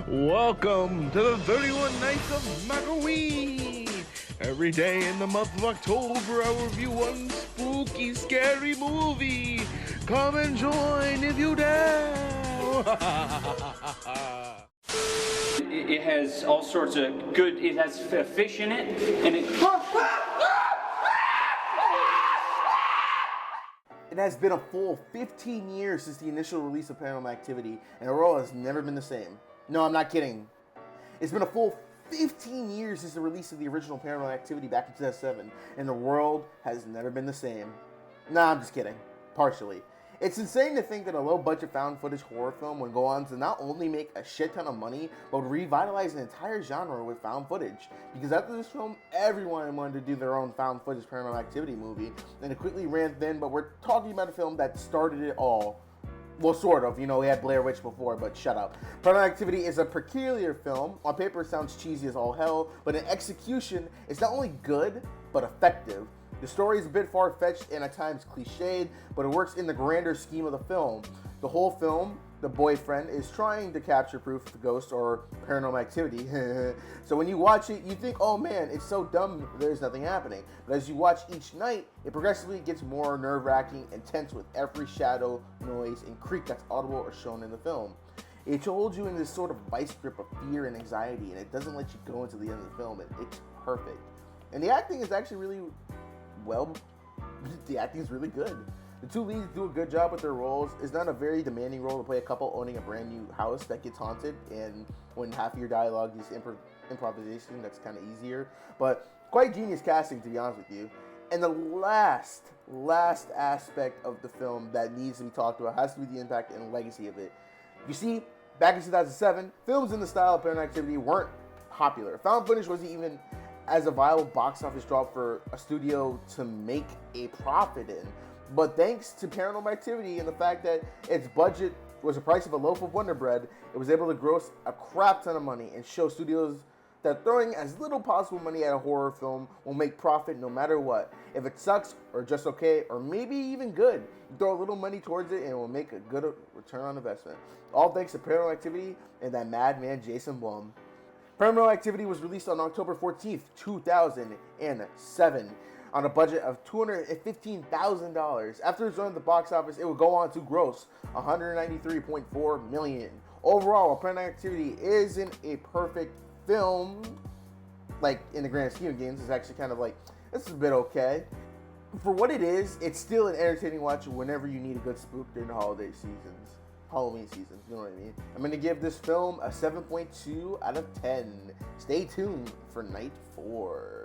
Welcome to the 31 Nights of Macoween. Every day in the month of October, I will review one spooky, scary movie. Come and join if you dare. It has all sorts of good, it has fish in it, and it... It has been a full 15 years since the initial release of Paranormal Activity, and the world has never been the same. No, I'm not kidding. It's been a full 15 years since the release of the original Paranormal Activity back in 2007, and the world has never been the same. Nah, I'm just kidding. Partially. It's insane to think that a low-budget found footage horror film would go on to not only make a shit ton of money, but would revitalize an entire genre with found footage. Because after this film, everyone wanted to do their own found footage Paranormal Activity movie, and it quickly ran thin, but we're talking about a film that started it all. Well, sort of. You know, we had Blair Witch before, but shut up. Paranormal Activity is a peculiar film. On paper, it sounds cheesy as all hell, but in execution, it's not only good, but effective. The story is a bit far-fetched and at times cliched, but it works in the grander scheme of the film. The whole film, the boyfriend is trying to capture proof of the ghost or paranormal activity. So when you watch it, you think, oh man, it's so dumb, there's nothing happening. But as you watch each night, it progressively gets more nerve-wracking and tense with every shadow, noise, and creak that's audible or shown in the film. It holds you in this sort of vice grip of fear and anxiety, and it doesn't let you go until the end of the film, and it's perfect. And the acting is actually really... well, the acting is really good. The two leads do a good job with their roles. It's not a very demanding role to play a couple owning a brand new house that gets haunted, and when half of your dialogue is improvisation, that's kind of easier. But quite genius casting, to be honest with you. And the last aspect of the film that needs to be talked about has to be the impact and legacy of it. You see, back in 2007, films in the style of Paranormal Activity weren't popular. Found footage wasn't even as a viable box office drop for a studio to make a profit in. But thanks to Paranormal Activity and the fact that its budget was the price of a loaf of Wonder Bread, it was able to gross a crap ton of money and show studios that throwing as little possible money at a horror film will make profit no matter what. If it sucks, or just okay, or maybe even good, you throw a little money towards it and it will make a good return on investment. All thanks to Paranormal Activity and that madman Jason Blum. Paranormal Activity was released on October 14th, 2007, on a budget of $215,000. After its run at the box office, it would go on to gross $193.4 million. Overall, Paranormal Activity isn't a perfect film, like in the grand scheme of things. It's actually kind of like, this is a bit okay. For what it is, it's still an entertaining watch whenever you need a good spook during the holiday seasons. Halloween season, you know what I mean? I'm gonna give this film a 7.2 out of 10. Stay tuned for night 4.